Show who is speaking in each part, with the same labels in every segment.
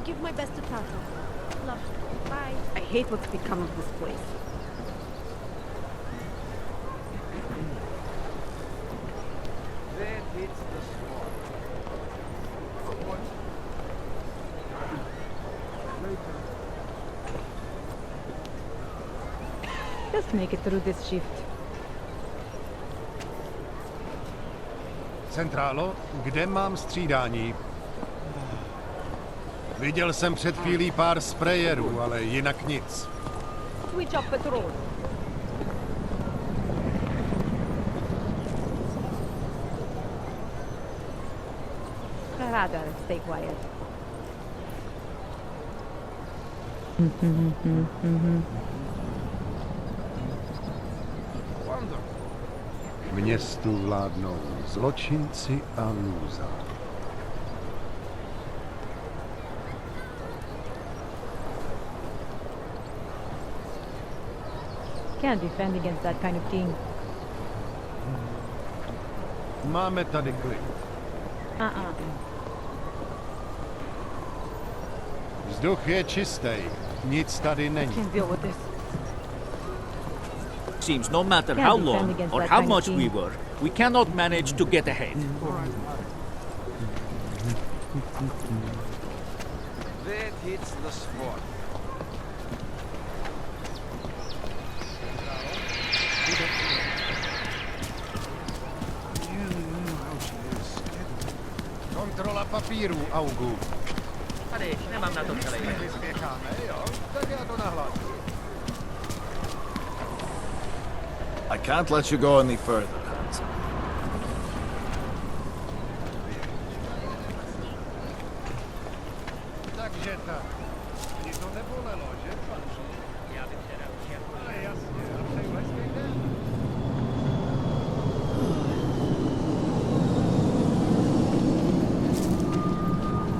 Speaker 1: Give my best to Tata. Love. Bye. I hate what's become of this place.
Speaker 2: Then hits the spot.
Speaker 1: Just make it through this shift.
Speaker 3: Centrálo, kde mám střídání? Viděl jsem před chvílí pár sprayerů, ale jinak nic.
Speaker 1: Switch up patrol. Rather stay quiet.
Speaker 3: V městu vládnou zločinci a lůza.
Speaker 1: Can't defend against that kind of team.
Speaker 3: Máme tady klid. Vzduch je čistý, nic tady není.
Speaker 1: Can't deal with this.
Speaker 4: Seems no matter how long or how much we work, we cannot manage to get ahead.
Speaker 2: That hits the spot.
Speaker 3: Kontrola papírů, Augu.
Speaker 4: Tady, nemám na to celý.
Speaker 3: Vyspěcháme, jo? Tak já to nahlásím.
Speaker 5: I can't let you go any further, Hans.
Speaker 3: Takže tak. Ani to nebolelo, že, panči?
Speaker 4: Já bych teda
Speaker 3: Ale jasně, a přeju hezký den.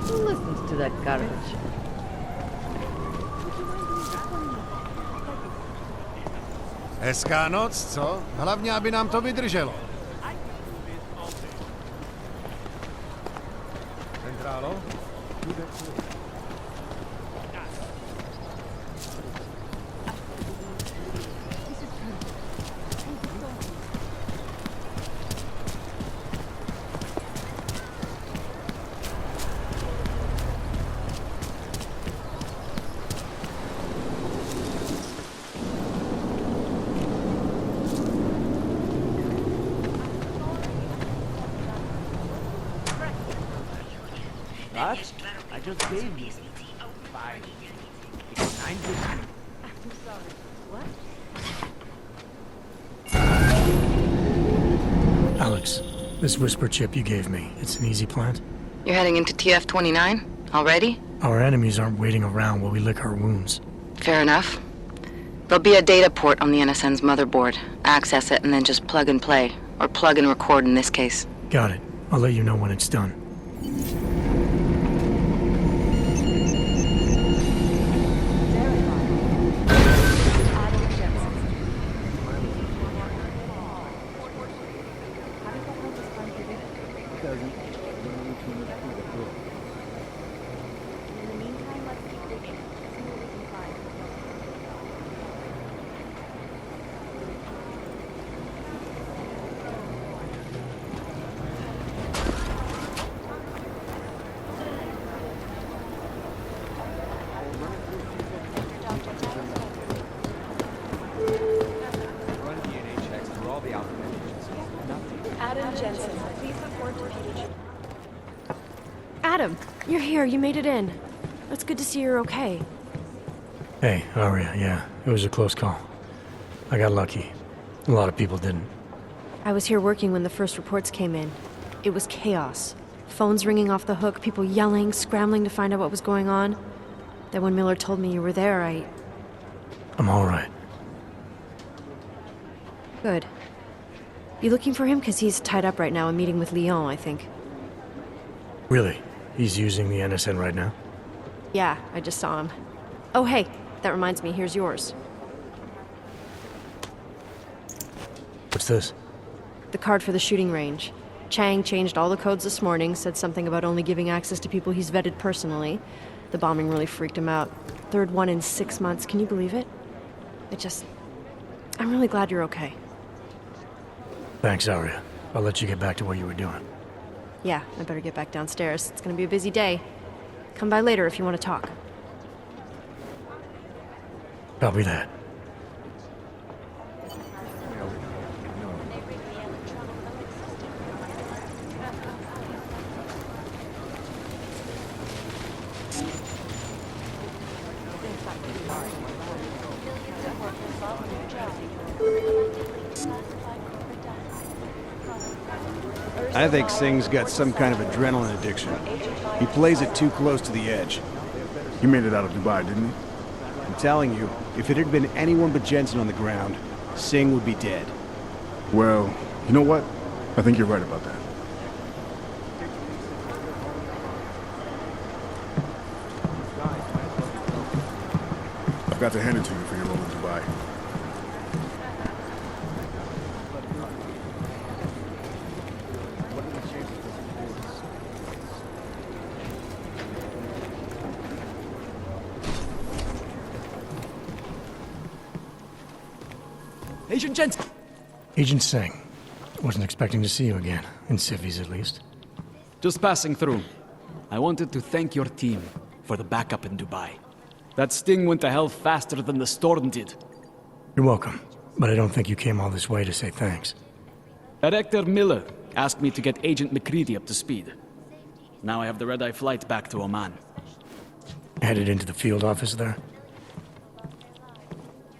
Speaker 1: Who listens to that garbage?
Speaker 3: Hezká noc, co? Hlavně, aby nám to vydrželo. Centrálo?
Speaker 4: What? I just gave you 5. It's 9.
Speaker 6: Alex, this whisper chip you gave me, it's an easy plant?
Speaker 7: You're heading into TF-29? Already?
Speaker 6: Our enemies aren't waiting around while we lick our wounds.
Speaker 7: Fair enough. There'll be a data port on the NSN's motherboard. Access it and then just plug and play. Or plug and record in this case.
Speaker 6: Got it. I'll let you know when it's done.
Speaker 1: Adam, you're here. You made it in. It's good to see you're okay.
Speaker 6: Hey, Aria, yeah, it was a close call. I got lucky. A lot of people didn't.
Speaker 1: I was here working when the first reports came in. It was chaos. Phones ringing off the hook, people yelling, scrambling to find out what was going on. Then when Miller told me you were there,
Speaker 6: I'm all right.
Speaker 1: Good. You looking for him? Because he's tied up right now and meeting with Lyon, I think.
Speaker 6: Really? He's using the NSN right now?
Speaker 1: Yeah, I just saw him. Oh, hey, that reminds me, here's yours.
Speaker 6: What's this?
Speaker 1: The card for the shooting range. Chang changed all the codes this morning, said something about only giving access to people he's vetted personally. The bombing really freaked him out. Third one in 6 months. Can you believe it? I'm really glad you're okay.
Speaker 6: Thanks, Arya. I'll let you get back to what you were doing.
Speaker 1: Yeah, I better get back downstairs. It's gonna be a busy day. Come by later if you want to talk.
Speaker 6: Copy that.
Speaker 8: I think Singh's got some kind of adrenaline addiction. He plays it too close to the edge.
Speaker 9: He made it out of Dubai, didn't he?
Speaker 8: I'm telling you, if it had been anyone but Jensen on the ground, Singh would be dead.
Speaker 9: Well, you know what? I think you're right about that. I've got to hand it to you for your role in Dubai.
Speaker 10: Agent Jensen!
Speaker 6: Agent Singh. Wasn't expecting to see you again. In civvies, at least.
Speaker 10: Just passing through. I wanted to thank your team for the backup in Dubai. That sting went to hell faster than the storm did.
Speaker 6: You're welcome. But I don't think you came all this way to say thanks.
Speaker 10: Director Miller asked me to get Agent McCready up to speed. Now I have the red-eye flight back to Oman.
Speaker 6: Headed into the field office there?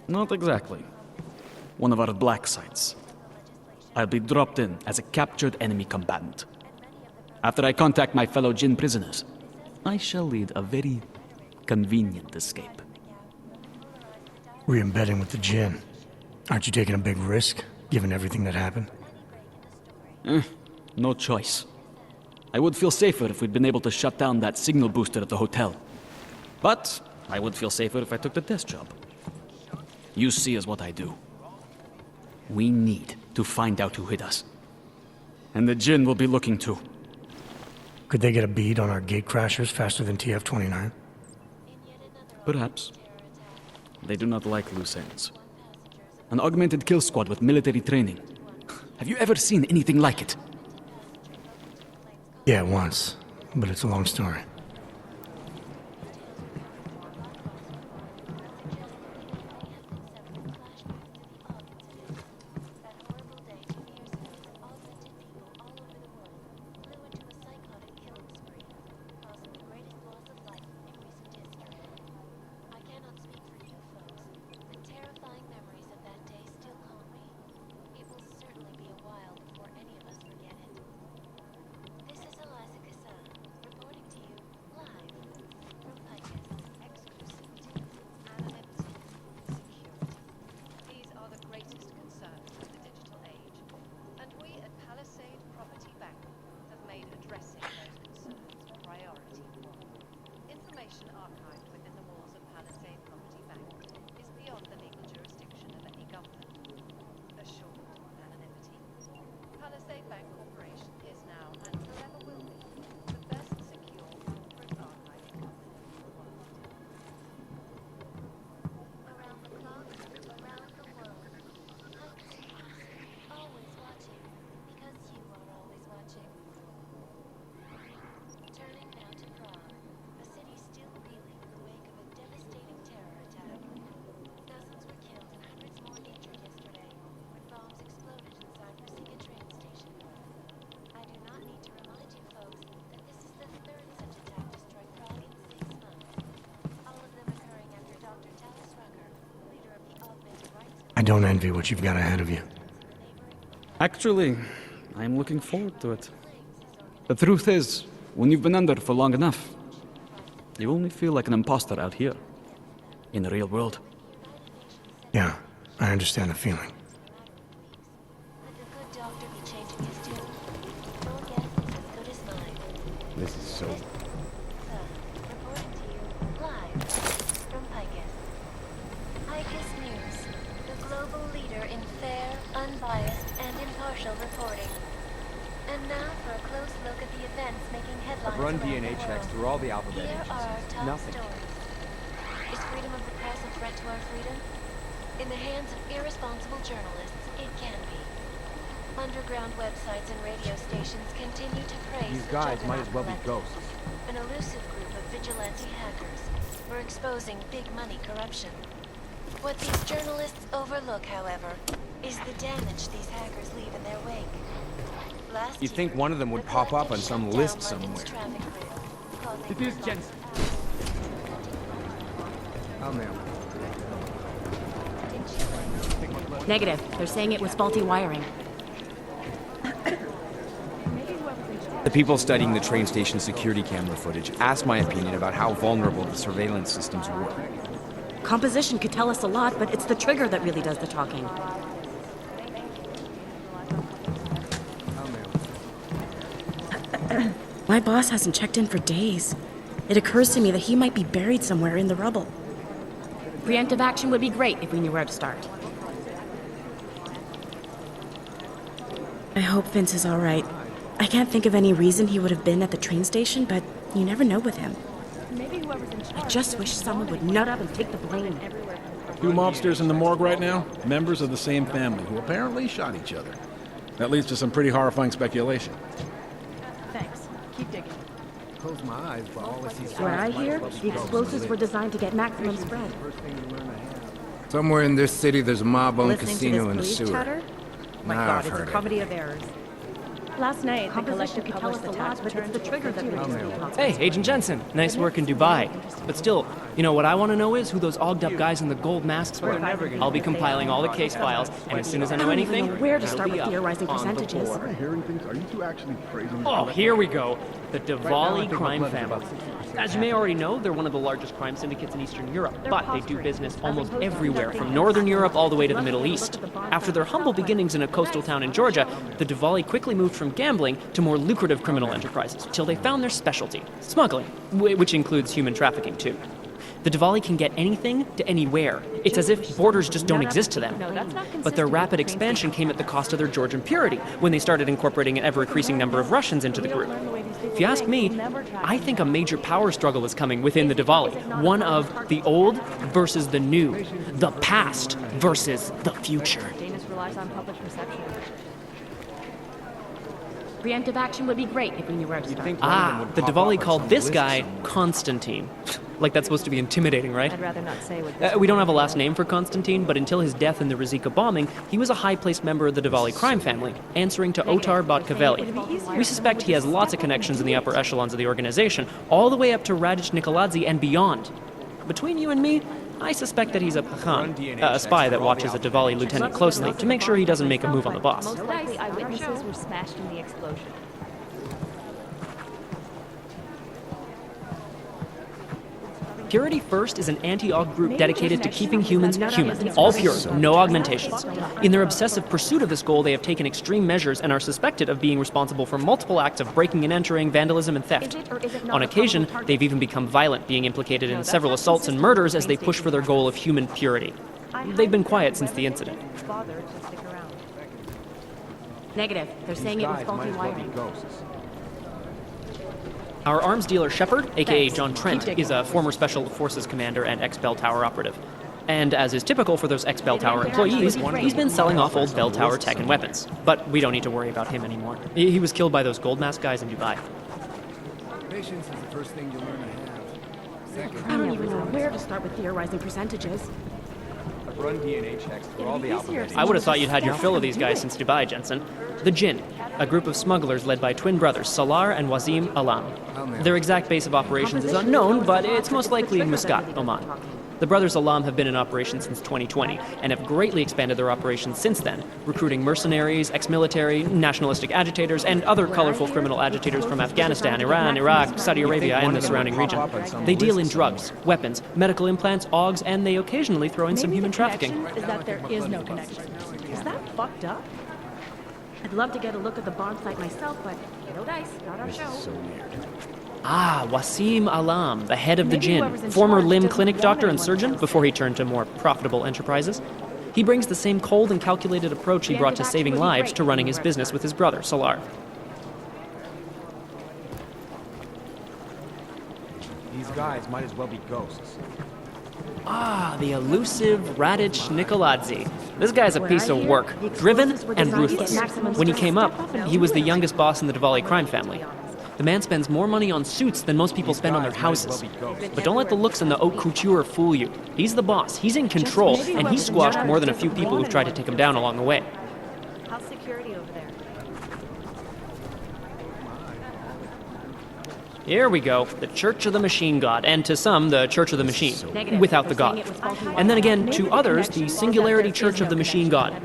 Speaker 10: Not exactly. One of our black sites. I'll be dropped in as a captured enemy combatant. After I contact my fellow Jinn prisoners, I shall lead a very convenient escape.
Speaker 6: Re-embedding with the Jinn. Aren't you taking a big risk, given everything that happened?
Speaker 10: No choice. I would feel safer if we'd been able to shut down that signal booster at the hotel. But I would feel safer if I took the desk job. You see is what I do. We need to find out who hit us. And the Jinn will be looking too.
Speaker 6: Could they get a bead on our gate crashers faster than TF-29?
Speaker 10: Perhaps. They do not like loose ends. An augmented kill squad with military training. Have you ever seen anything like it?
Speaker 6: Yeah, once. But it's a long story. I don't envy what you've got ahead of you.
Speaker 10: Actually, I'm looking forward to it. The truth is, when you've been under for long enough, you only feel like an imposter out here, in the real world.
Speaker 6: Yeah, I understand the feeling.
Speaker 8: This is so...
Speaker 2: run DNA checks through all the alphabet
Speaker 11: Here are our
Speaker 2: agencies.
Speaker 11: top
Speaker 2: Nothing.
Speaker 11: stories. Is freedom of the press a threat to our freedom? In the hands of irresponsible journalists, it can be. Underground websites and radio stations continue to praise
Speaker 2: These
Speaker 11: the
Speaker 2: guys might
Speaker 11: Juggernaut
Speaker 2: as well be
Speaker 11: Collective,
Speaker 2: ghosts.
Speaker 11: an elusive group of vigilante hackers for exposing big money corruption. What these journalists overlook, however, is the damage these hackers leave in their wake. Last
Speaker 2: You'd think
Speaker 11: year,
Speaker 2: one of them would
Speaker 11: the
Speaker 2: pop up
Speaker 11: collective
Speaker 2: on some
Speaker 11: shut down
Speaker 2: list
Speaker 11: London's
Speaker 2: somewhere.
Speaker 11: traffic grid, causing
Speaker 2: It is
Speaker 11: remarkable-
Speaker 2: Jensen. I'll nail it.
Speaker 12: Negative. They're saying it was faulty wiring.
Speaker 2: The people studying the train station security camera footage asked my opinion about how vulnerable the surveillance systems were.
Speaker 12: Composition could tell us a lot, but it's the trigger that really does the talking. My boss hasn't checked in for days. It occurs to me that he might be buried somewhere in the rubble. Preemptive action would be great if we knew where to start. I hope Vince is all right. I can't think of any reason he would have been at the train station, but you never know with him. I just wish someone would nut up and take the blame.
Speaker 9: Two mobsters in the morgue right now, members of the same family who apparently shot each other. That leads to some pretty horrifying speculation.
Speaker 12: Thanks. Keep digging.
Speaker 2: Close my eyes, but all I see is
Speaker 12: What I hear, the explosives were designed to get maximum spread.
Speaker 13: Somewhere in this city, there's a mob-owned
Speaker 12: Listening
Speaker 13: casino
Speaker 12: to
Speaker 13: in
Speaker 12: this
Speaker 13: the
Speaker 12: police
Speaker 13: sewer.
Speaker 12: chatter? My
Speaker 13: Nah,
Speaker 12: God,
Speaker 13: I've
Speaker 12: it's a
Speaker 13: heard it.
Speaker 12: comedy of errors. Last night, the collective could tell us a lot, but it's the trigger that really does the talking.
Speaker 10: Hey, Agent Jensen. Nice work in Dubai. But still, you know what I want to know is who those ogged-up guys in the gold masks were. I'll be compiling all the case files, and as soon as I know anything,
Speaker 12: Where to
Speaker 10: it'll
Speaker 12: start
Speaker 10: be
Speaker 12: with
Speaker 10: up
Speaker 12: theorizing
Speaker 10: on the
Speaker 12: percentages?
Speaker 10: board.
Speaker 9: Am I hearing things? Are you two actually praising the
Speaker 10: Oh, here we go. The
Speaker 2: Right now, I
Speaker 10: Diwali
Speaker 2: think
Speaker 10: crime
Speaker 2: my blood's
Speaker 10: family.
Speaker 2: about 60%.
Speaker 10: As you may already know, they're one of the largest crime syndicates in Eastern Europe, but they do business almost everywhere, from Northern Europe all the way to the Middle East. After their humble beginnings in a coastal town in Georgia, the Diwali quickly moved from gambling to more lucrative criminal enterprises, till they found their specialty, smuggling, which includes human trafficking too. The Diwali can get anything to anywhere. It's as if borders just don't exist to them. But their rapid expansion came at the cost of their Georgian purity when they started incorporating an ever-increasing number of Russians into the group. If you ask me, I think a major power struggle is coming within the Diwali. One of the old versus the new. The past versus the future.
Speaker 12: Janus relies on public perception. Preemptive action would be great if we knew where to start.
Speaker 10: The Diwali called this guy Constantine. Like that's supposed to be intimidating, right?
Speaker 12: I'd rather not say what
Speaker 10: We don't have a last name for Constantine, but until his death in the Rizika bombing, he was a high-placed member of the Diwali crime family, answering to Otar Batkavelli. We suspect he has lots of connections in the upper echelons of the organization, all the way up to Radic Nikoladze and beyond. Between you and me, I suspect that he's a Pakhan, a spy that watches a Diwali lieutenant closely to make sure he doesn't make a move on the boss.
Speaker 12: Most likely eyewitnesses were smashed in the explosion.
Speaker 10: Purity First is an anti-aug group dedicated to keeping humans human, all pure, no augmentations. In their obsessive pursuit of this goal, they have taken extreme measures and are suspected of being responsible for multiple acts of breaking and entering, vandalism, and theft. On occasion, they've even become violent, being implicated in several assaults and murders as they push for their goal of human purity. They've been quiet since the incident.
Speaker 12: Negative. They're saying it was faulty wiring.
Speaker 10: Our arms dealer Shepard, aka John Trent, is a former Special Forces commander and ex-Bell Tower operative. And as is typical for those ex-Bell Tower employees, he's been selling off old Bell Tower tech and weapons. But we don't need to worry about him anymore. He was killed by those gold mask guys in Dubai.
Speaker 2: Patience is the first thing you learn to have. Second,
Speaker 12: I don't even know where to start with theorizing percentages.
Speaker 2: I've run DNA checks through all the alphabet.
Speaker 10: I would have thought you'd had your fill of these guys since Dubai, Jensen. The Jinn, a group of smugglers led by twin brothers Salar and Wazim Alam. Their exact base of operations is unknown, but it's most likely Muscat, Oman. The brothers Alam have been in operation since 2020 and have greatly expanded their operations since then, recruiting mercenaries, ex-military, nationalistic agitators, and other colorful criminal agitators from Afghanistan, Iran, Iraq, Saudi Arabia, and the surrounding region. They deal in drugs, weapons, medical implants, augs, and they occasionally throw in some human trafficking.
Speaker 12: Is that there is no connection. Is that fucked up? I'd love to get a look at the bomb site myself, but no dice, not our show.
Speaker 10: Wasim Alam, the head of the Jinn, former limb clinic doctor and surgeon before he turned to more profitable enterprises. He brings the same cold and calculated approach he brought to saving lives to running his business with his brother, Salar.
Speaker 2: guys might as well be ghosts.
Speaker 14: Ah, the elusive Radic Nikoladze. This guy's a piece of work, driven and ruthless. When he came up, he was the youngest boss in the Diwali crime family. The man spends more money on suits than most people spend on their houses. But don't let the looks and the haute couture fool you. He's the boss, he's in control, and he's squashed more than a few people who've tried to take him down along the way.
Speaker 1: How's security over there?
Speaker 14: Here we go, the Church of the Machine God, and to some, the Church of the Machine, without the God. And then again, to others, the Singularity Church of the Machine God.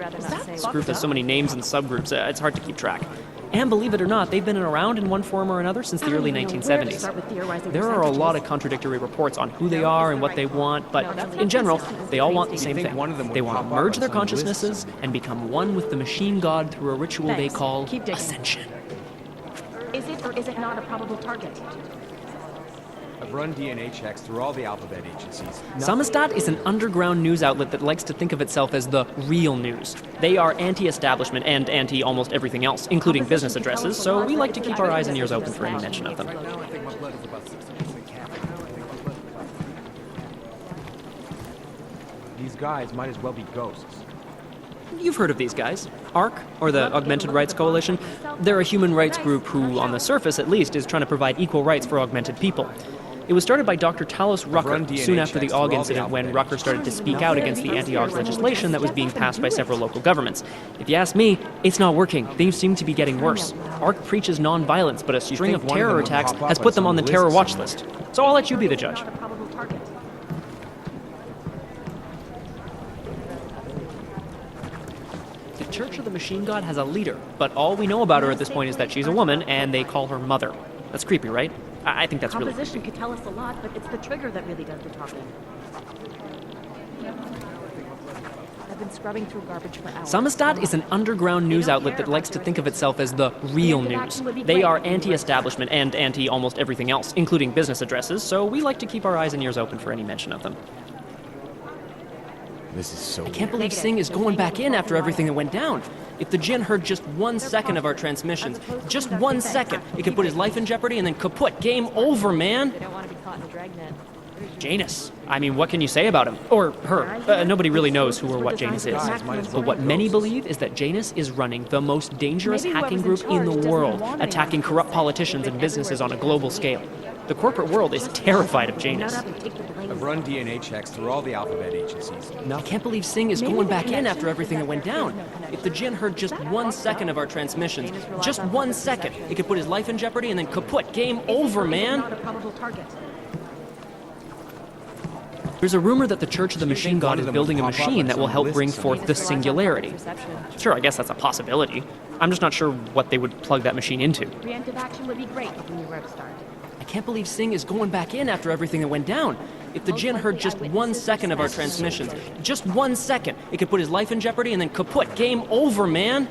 Speaker 14: This group has so many names and subgroups, it's hard to keep track. And believe it or not, they've been around in one form or another since the early 1970s. There are a lot of contradictory reports on who they are and what they want, but in general, they all want the same thing. They want to merge their consciousnesses and become one with the Machine God through a ritual they call Ascension.
Speaker 12: Is it or is it not a probable target?
Speaker 2: I've run DNA checks through all the alphabet agencies.
Speaker 14: Samizdat is an underground news outlet that likes to think of itself as the real news. They are anti-establishment and anti-almost everything else, including business addresses, so we like to keep our eyes and ears open for any mention of them.
Speaker 2: These guys might as well be ghosts.
Speaker 14: You've heard of these guys. ARC, or the Augmented Rights Coalition. They're a human rights group who, on the surface at least, is trying to provide equal rights for augmented people. It was started by Dr. Talos Rucker soon after the AUG incident when Rucker started to speak out against the anti-AUG legislation that was being passed by several local governments. If you ask me, it's not working. Things seem to be getting worse. ARC preaches non-violence, but a string of terror attacks has put them on the terror watch list. So I'll let you be the judge. The Church of the Machine God has a leader, but all we know about her at this point is that she's a woman, and they call her Mother. That's creepy, right? I think that's really
Speaker 12: Composition could tell us a lot, but it's the trigger that really does the talking. I've been scrubbing through garbage for hours.
Speaker 14: Samizdat is an underground news outlet that likes to think of itself as the real news. They are anti-establishment and anti-almost everything else, including business addresses, so we like to keep our eyes and ears open for any mention of them.
Speaker 2: This is so
Speaker 14: I can't believe Singh is going back in after everything that went down. If the Jinn heard just 1 second of our transmissions, just 1 second, it could put his life in jeopardy and then kaput. Game over, man.
Speaker 1: They don't want to be caught in the dragnet.
Speaker 14: Janus. I mean, what can you say about him? Or her. Nobody really knows who or what Janus is. But what many believe is that Janus is running the most dangerous hacking group in the world, attacking corrupt politicians and businesses on a global scale. The corporate world is terrified of Janus.
Speaker 2: I've run DNA checks through all the alphabet agencies.
Speaker 14: I can't believe Singh is going back in after everything that went down. If the Jinn heard just 1 second of our transmissions, just 1 second, it could put his life in jeopardy and then kaput. Game over, man. There's a rumor that the Church of the Machine God is building a machine that will help bring forth the Singularity. Sure, I guess that's a possibility. I'm just not sure what they would plug that machine into.
Speaker 12: Preemptive action would be great if we knew where to start.
Speaker 14: I can't believe Singh is going back in after everything that went down. If the Jinn heard just 1 second of our transmissions, just 1 second, it could put his life in jeopardy and then kaput. Game over, man.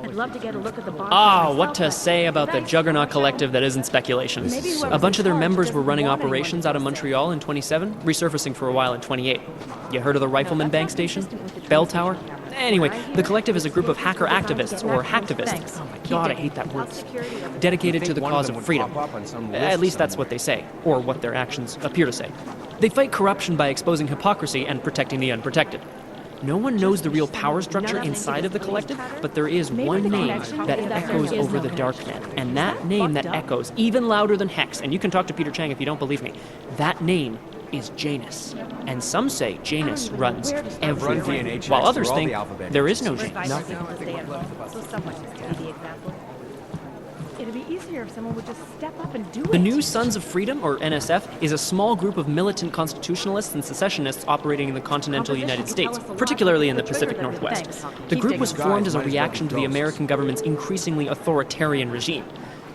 Speaker 12: I'd love to get a look at the bond.
Speaker 14: Ah, what to say about the Juggernaut Collective that isn't speculation. A bunch of their members were running operations out of Montreal in 27, resurfacing for a while in 28. You heard of the Rifleman Bank Station? Bell Tower? Anyway, the Collective is a group of hacker activists, or hacktivists. Oh my god, I hate that word. Dedicated to the cause of freedom. At least that's what they say, or what their actions appear to say. They fight corruption by exposing hypocrisy and protecting the unprotected. No one knows the real power structure inside of the Collective, but there is one name that echoes over the darknet. And that name that echoes even louder than Hex, and you can talk to Peter Chang if you don't believe me, that name is Janus. And some say Janus runs everything, while others think there is no Janus.
Speaker 12: It'd be easier if someone would just step up and do it.
Speaker 14: The New Sons of Freedom, or NSF, is a small group of militant constitutionalists and secessionists operating in the continental United States, particularly in the Pacific Northwest. The group was formed as a reaction to the American government's increasingly authoritarian regime.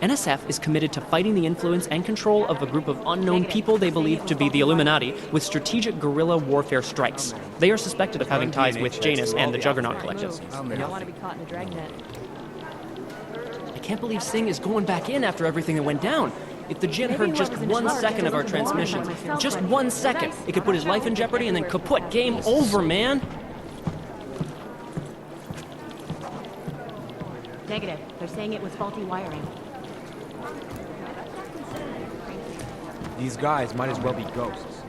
Speaker 14: NSF is committed to fighting the influence and control of a group of unknown people they believe to be the Illuminati with strategic guerrilla warfare strikes. They are suspected of having ties with Janus and the Juggernaut Collective.
Speaker 1: They don't want to be caught in the dragnet.
Speaker 14: I can't believe Singh is going back in after everything that went down. If the Jinn heard just 1 second of our transmissions, just 1 second, it could put his life in jeopardy and then kaput. Game over, man.
Speaker 12: Negative. They're saying it was faulty wiring.
Speaker 2: These guys might as well be ghosts.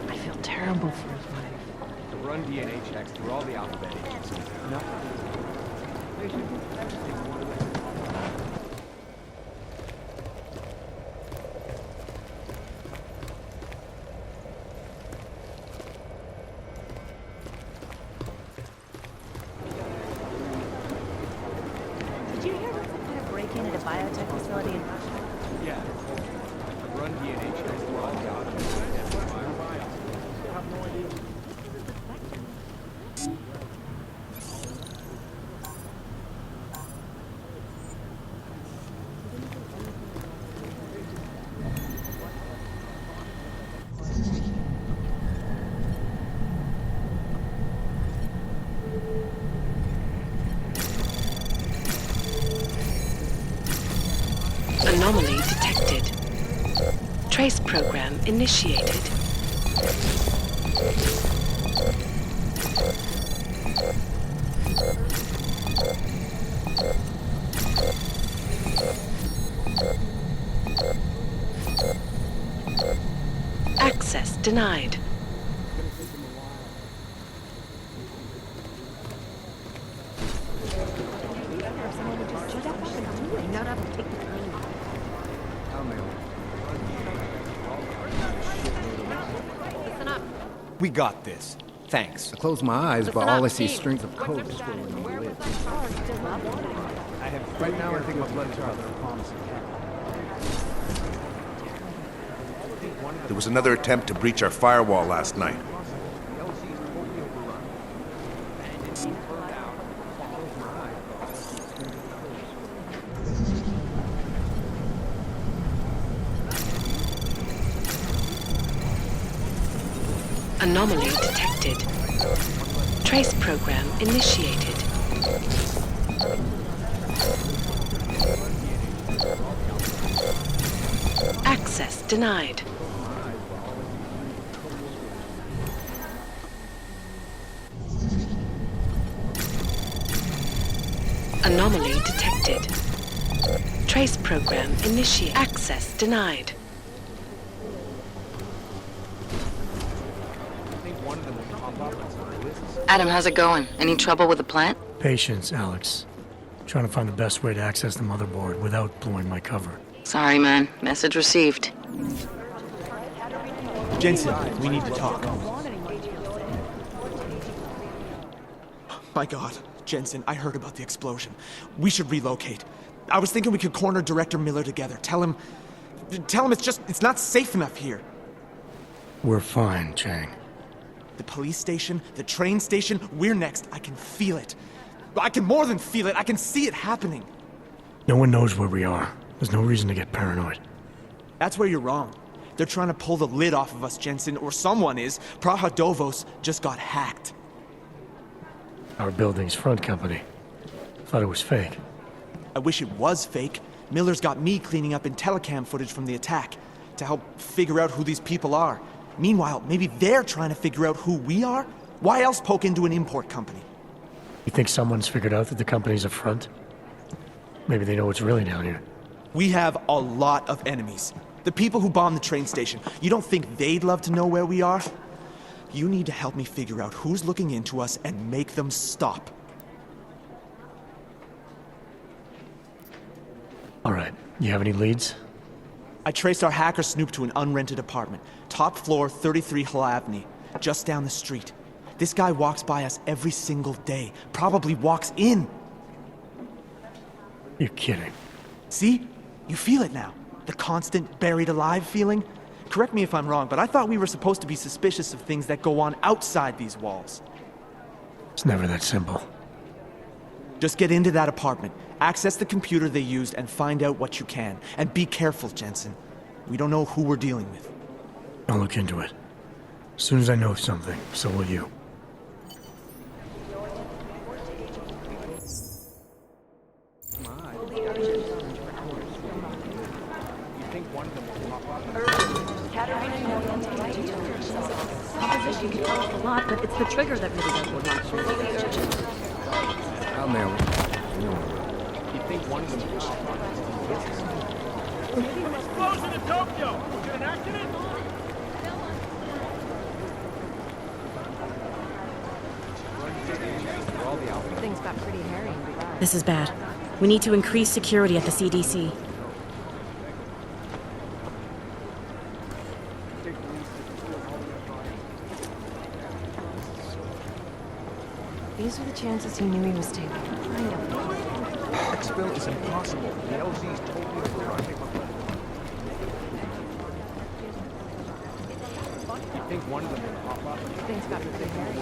Speaker 1: I feel terrible for his wife.
Speaker 2: To run DNA checks through all the alphabet agencies. Nothing.
Speaker 15: Did you hear about some kind of break-in at a biotech facility in Russia?
Speaker 2: Yeah. Run DNA checks through all the alphabet.
Speaker 7: Anomaly detected. Trace program initiated. Access denied.
Speaker 2: We got this. Thanks.
Speaker 13: I close my eyes, but all I see is strings of code.
Speaker 8: Right now, I think it's led to other promising.
Speaker 16: There was another attempt to breach our firewall last night.
Speaker 7: Anomaly detected. Trace program initiated. Access denied. Anomaly detected. Trace program initiated. Access denied. Adam, how's it going? Any trouble with the plant?
Speaker 6: Patience, Alex. Trying to find the best way to access the motherboard without blowing my cover.
Speaker 7: Sorry, man. Message received.
Speaker 17: Jensen, we need to talk. My God, Jensen, I heard about the explosion. We should relocate. I was thinking we could corner Director Miller together. Tell him it's not safe enough here.
Speaker 6: We're fine, Chang.
Speaker 17: The police station, the train station, we're next. I can feel it. I can more than feel it. I can see it happening.
Speaker 6: No one knows where we are. There's no reason to get paranoid.
Speaker 17: That's where you're wrong. They're trying to pull the lid off of us, Jensen, or someone is. Praha Dovos just got hacked.
Speaker 6: Our building's front company. Thought it was fake.
Speaker 17: I wish it was fake. Miller's got me cleaning up IntelliCam footage from the attack to help figure out who these people are. Meanwhile, maybe they're trying to figure out who we are? Why else poke into an import company?
Speaker 6: You think someone's figured out that the company's a front? Maybe they know what's really down here.
Speaker 17: We have a lot of enemies. The people who bombed the train station. You don't think they'd love to know where we are? You need to help me figure out who's looking into us and make them stop.
Speaker 6: All right. You have any leads?
Speaker 17: I traced our hacker snoop to an unrented apartment. Top floor, 33 Hill Avenue. Just down the street. This guy walks by us every single day. Probably walks in.
Speaker 6: You're kidding.
Speaker 17: See? You feel it now. The constant buried alive feeling. Correct me if I'm wrong, but I thought we were supposed to be suspicious of things that go on outside these walls.
Speaker 6: It's never that simple.
Speaker 17: Just get into that apartment, access the computer they used, and find out what you can. And be careful, Jensen. We don't know who we're dealing with.
Speaker 6: I'll look into it. As soon as I know something, so will you.
Speaker 15: Composition can tell us a lot, but it's the trigger that really does what wants.
Speaker 8: I'll nail it.
Speaker 4: Explosion in Tokyo! Was it an accident?
Speaker 15: Things got pretty hairy in Dubai.
Speaker 12: This is bad. We need to increase security at the CDC.
Speaker 1: These are the chances he knew he was taking.
Speaker 16: Exfil is impossible. The LZ's totally overrun.
Speaker 2: You think one of them will pop up?
Speaker 15: Things got pretty hairy.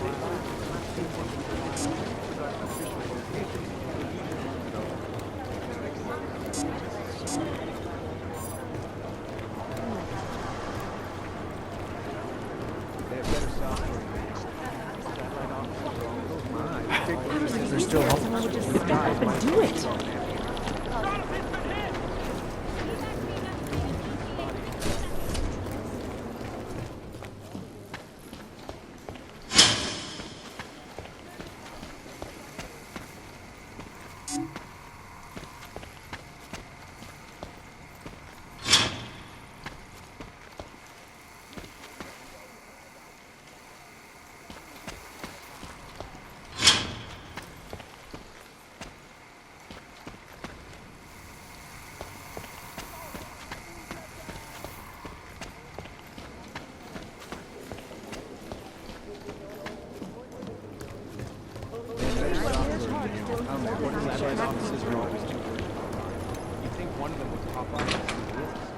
Speaker 2: There's still hope.
Speaker 15: Someone would just step up and do it.
Speaker 2: You think one of them would pop up?